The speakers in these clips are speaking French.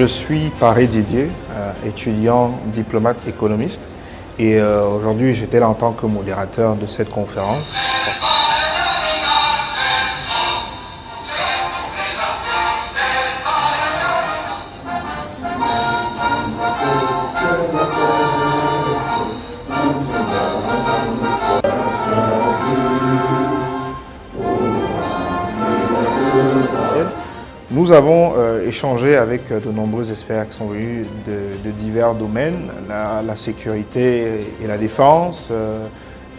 suis Paré Didier, étudiant, diplomate, économiste. Et aujourd'hui, j'étais là en tant que modérateur de cette conférence. Nous avons échangé avec de nombreux experts qui sont venus de divers domaines, la sécurité et la défense,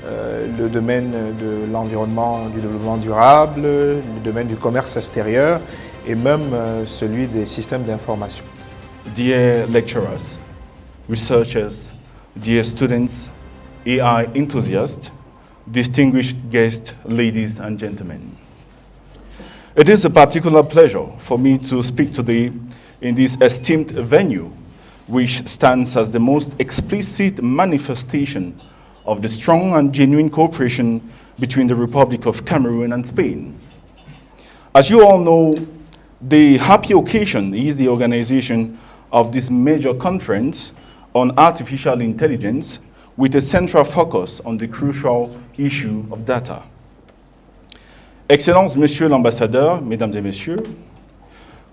le domaine de l'environnement, du développement durable, le domaine du commerce extérieur et même celui des systèmes d'information. Dear lecturers, researchers, dear students, AI enthusiasts, distinguished guests, ladies and gentlemen. It is a particular pleasure for me to speak today in this esteemed venue, which stands as the most explicit manifestation of the strong and genuine cooperation between the Republic of Cameroon and Spain. As you all know, the happy occasion is the organization of this major conference on artificial intelligence with a central focus on the crucial issue of data. Excellences, Monsieur l'Ambassadeur, Mesdames et Messieurs,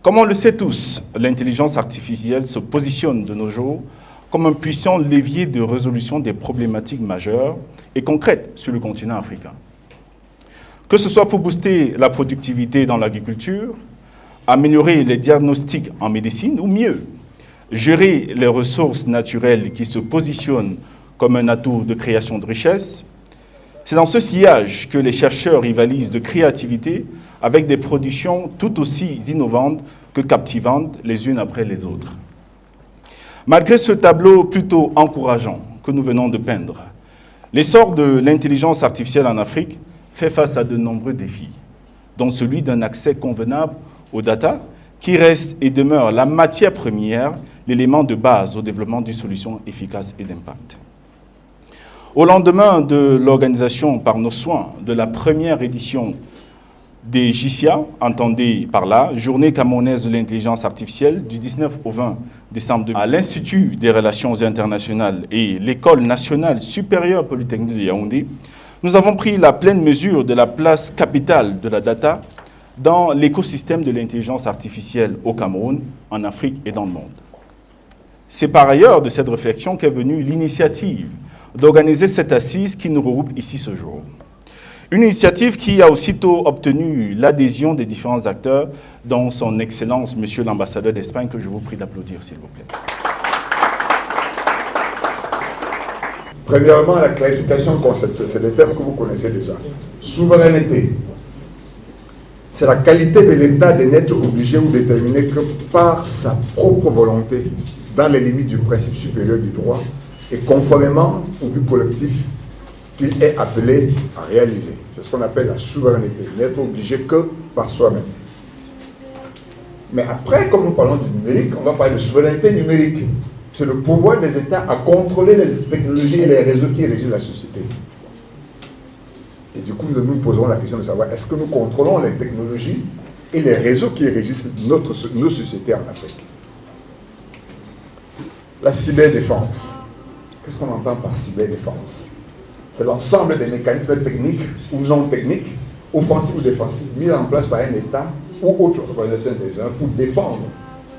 comme on le sait tous, l'intelligence artificielle se positionne de nos jours comme un puissant levier de résolution des problématiques majeures et concrètes sur le continent africain. Que ce soit pour booster la productivité dans l'agriculture, améliorer les diagnostics en médecine ou mieux, gérer les ressources naturelles qui se positionnent comme un atout de création de richesses, c'est dans ce sillage que les chercheurs rivalisent de créativité avec des productions tout aussi innovantes que captivantes les unes après les autres. Malgré ce tableau plutôt encourageant que nous venons de peindre, l'essor de l'intelligence artificielle en Afrique fait face à de nombreux défis, dont celui d'un accès convenable aux data qui reste et demeure la matière première, l'élément de base au développement d'une solution efficace et d'impact. Au lendemain de l'organisation par nos soins de la première édition des JICIA, entendez par là, Journée camerounaise de l'intelligence artificielle, du 19 au 20 décembre 2020, à l'Institut des relations internationales et l'École nationale supérieure polytechnique de Yaoundé, nous avons pris la pleine mesure de la place capitale de la data dans l'écosystème de l'intelligence artificielle au Cameroun, en Afrique et dans le monde. C'est par ailleurs de cette réflexion qu'est venue l'initiative d'organiser cette assise qui nous regroupe ici ce jour. Une initiative qui a aussitôt obtenu l'adhésion des différents acteurs, dont son Excellence, Monsieur l'Ambassadeur d'Espagne, que je vous prie d'applaudir, s'il vous plaît. Premièrement, la clarification conceptuelle, c'est des termes que vous connaissez déjà. Souveraineté, c'est la qualité de l'État de n'être obligé ou déterminé que par sa propre volonté, dans les limites du principe supérieur du droit, et conformément au but collectif qu'il est appelé à réaliser. C'est ce qu'on appelle la souveraineté, n'être obligé que par soi-même. Mais après, comme nous parlons du numérique, on va parler de souveraineté numérique. C'est le pouvoir des États à contrôler les technologies et les réseaux qui régissent la société. Et du coup, nous nous poserons la question de savoir, est-ce que nous contrôlons les technologies et les réseaux qui régissent nos sociétés en Afrique? La cyberdéfense. Qu'est-ce qu'on entend par cyberdéfense? C'est l'ensemble des mécanismes techniques ou non techniques, offensifs ou défensifs, mis en place par un État ou autre organisation intelligente pour défendre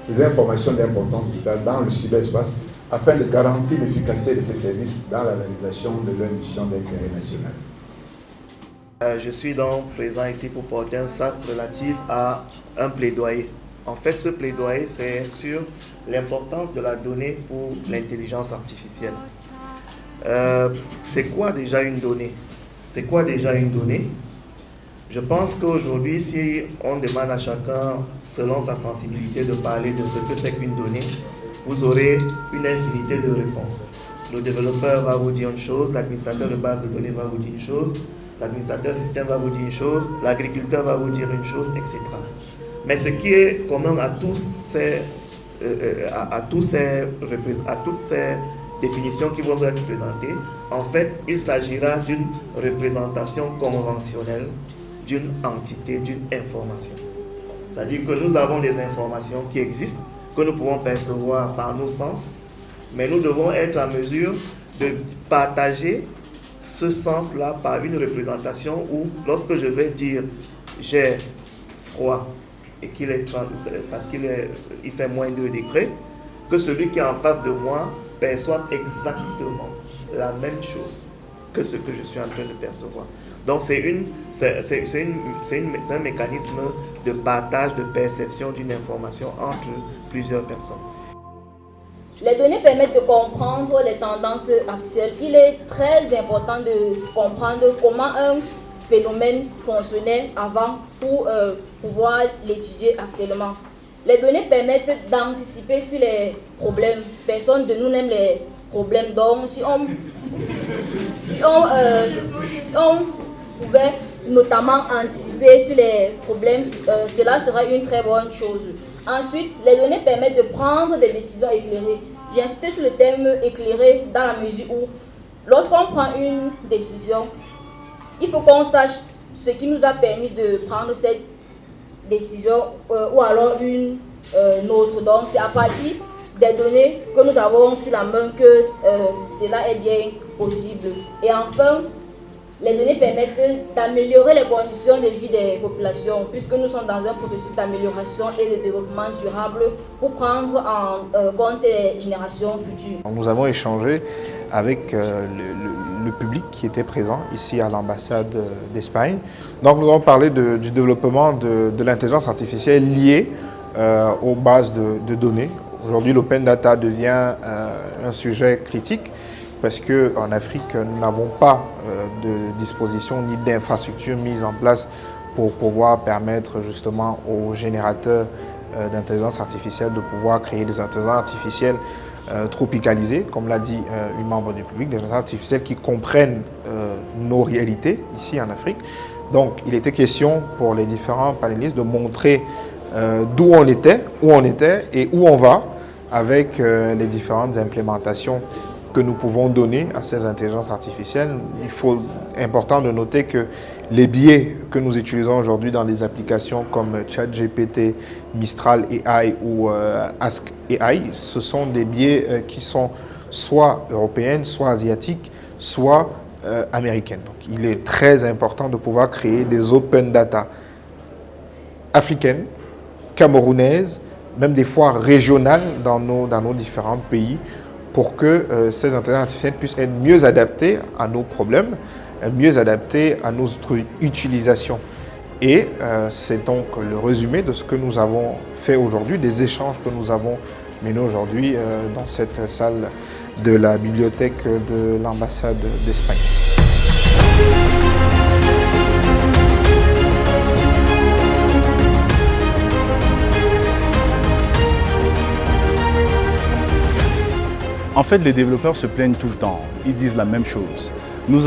ces informations d'importance vitale dans le cyberespace afin de garantir l'efficacité de ces services dans la réalisation de leur mission d'intérêt national. Je suis donc présent ici pour porter un sac relatif à un plaidoyer. En fait, ce plaidoyer, c'est sur l'importance de la donnée pour l'intelligence artificielle. C'est quoi déjà une donnée? C'est quoi déjà une donnée? Je pense qu'aujourd'hui, si on demande à chacun, selon sa sensibilité, de parler de ce que c'est qu'une donnée, vous aurez une infinité de réponses. Le développeur va vous dire une chose, l'administrateur de base de données va vous dire une chose, l'administrateur système va vous dire une chose, l'agriculteur va vous dire une chose, etc. Mais ce qui est commun à toutes ces définitions qui vont être présentées, en fait, il s'agira d'une représentation conventionnelle d'une entité, d'une information. C'est-à-dire que nous avons des informations qui existent, que nous pouvons percevoir par nos sens, mais nous devons être en mesure de partager ce sens-là par une représentation où, lorsque je vais dire j'ai froid et qu'il est parce qu'il fait moins 2 degrés, que celui qui est en face de moi perçoive exactement la même chose que ce que je suis en train de percevoir. Donc c'est un mécanisme de partage, de perception d'une information entre plusieurs personnes. Les données permettent de comprendre les tendances actuelles. Il est très important de comprendre comment un phénomène fonctionnait avant pour pouvoir l'étudier actuellement. Les données permettent d'anticiper sur les problèmes. Personne de nous n'aime les problèmes. Donc si on pouvait notamment anticiper sur les problèmes, cela sera une très bonne chose. Ensuite, les données permettent de prendre des décisions éclairées. J'ai insisté sur le terme éclairé dans la mesure où, lorsqu'on prend une décision, il faut qu'on sache ce qui nous a permis de prendre cette décision ou alors une autre. Donc, c'est à partir des données que nous avons sur la main que cela est bien possible. Et enfin, les données permettent d'améliorer les conditions de vie des populations, puisque nous sommes dans un processus d'amélioration et de développement durable pour prendre en compte les générations futures. Nous avons échangé avec le public qui était présent ici à l'ambassade d'Espagne. Donc nous avons parlé du développement de l'intelligence artificielle liée aux bases de données. Aujourd'hui, l'open data devient un sujet critique, parce qu'en Afrique, nous n'avons pas de disposition ni d'infrastructures mises en place pour pouvoir permettre justement aux générateurs d'intelligence artificielle de pouvoir créer des intelligences artificielles tropicalisées, comme l'a dit une membre du public, des intelligences artificielles qui comprennent nos réalités ici en Afrique. Donc, il était question pour les différents panélistes de montrer d'où on était, où on était et où on va avec les différentes implémentations que nous pouvons donner à ces intelligences artificielles. Il faut important de noter que les biais que nous utilisons aujourd'hui dans des applications comme ChatGPT, Mistral AI ou Ask AI, ce sont des biais qui sont soit européennes, soit asiatiques, soit américaines. Donc, il est très important de pouvoir créer des open data africaines, camerounaises, même des fois régionales dans nos différents pays, pour que ces intelligences artificielles puissent être mieux adaptées à nos problèmes, mieux adaptées à notre utilisation. Et c'est donc le résumé de ce que nous avons fait aujourd'hui, des échanges que nous avons menés aujourd'hui dans cette salle de la bibliothèque de l'ambassade d'Espagne. En fait, les développeurs se plaignent tout le temps. Ils disent la même chose. Nous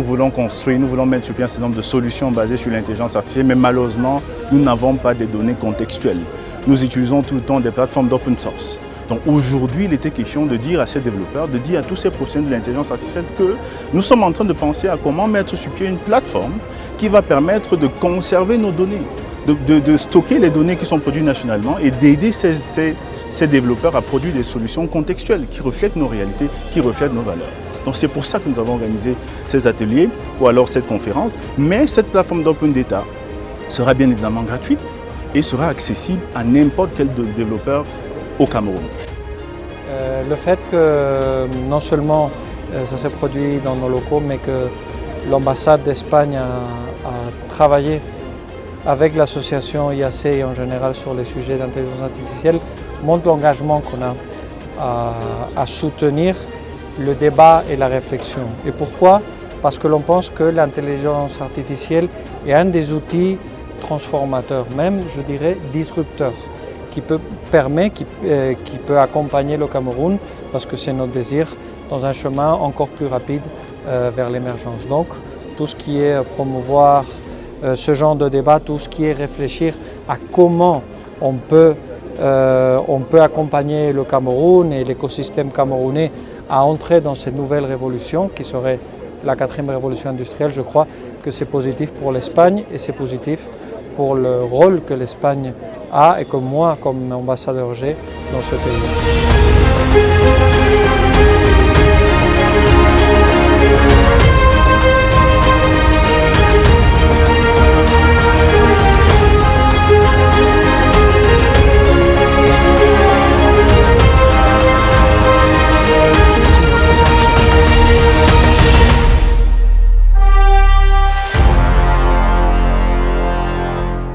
voulons construire, nous voulons mettre sur pied un certain nombre de solutions basées sur l'intelligence artificielle, mais malheureusement, nous n'avons pas des données contextuelles. Nous utilisons tout le temps des plateformes d'open source. Donc aujourd'hui, il était question de dire à ces développeurs, de dire à tous ces professionnels de l'intelligence artificielle que nous sommes en train de penser à comment mettre sur pied une plateforme qui va permettre de conserver nos données, de stocker les données qui sont produites nationalement et d'aider ces développeurs à produire des solutions contextuelles qui reflètent nos réalités, qui reflètent nos valeurs. Donc c'est pour ça que nous avons organisé ces ateliers ou alors cette conférence. Mais cette plateforme d'open data sera bien évidemment gratuite et sera accessible à n'importe quel développeur au Cameroun. Le fait que non seulement ça s'est produit dans nos locaux, mais que l'ambassade d'Espagne a travaillé avec l'association IAC et en général sur les sujets d'intelligence artificielle montre l'engagement qu'on a à soutenir le débat et la réflexion. Et pourquoi? Parce que l'on pense que l'intelligence artificielle est un des outils transformateurs, même je dirais disrupteurs, qui peut accompagner le Cameroun, parce que c'est notre désir, dans un chemin encore plus rapide vers l'émergence. Donc tout ce qui est promouvoir ce genre de débat, tout ce qui est réfléchir à comment on peut accompagner le Cameroun et l'écosystème camerounais à entrer dans cette nouvelle révolution qui serait la 4e révolution industrielle. Je crois que c'est positif pour l'Espagne et c'est positif pour le rôle que l'Espagne a et que moi, comme ambassadeur, j'ai dans ce pays.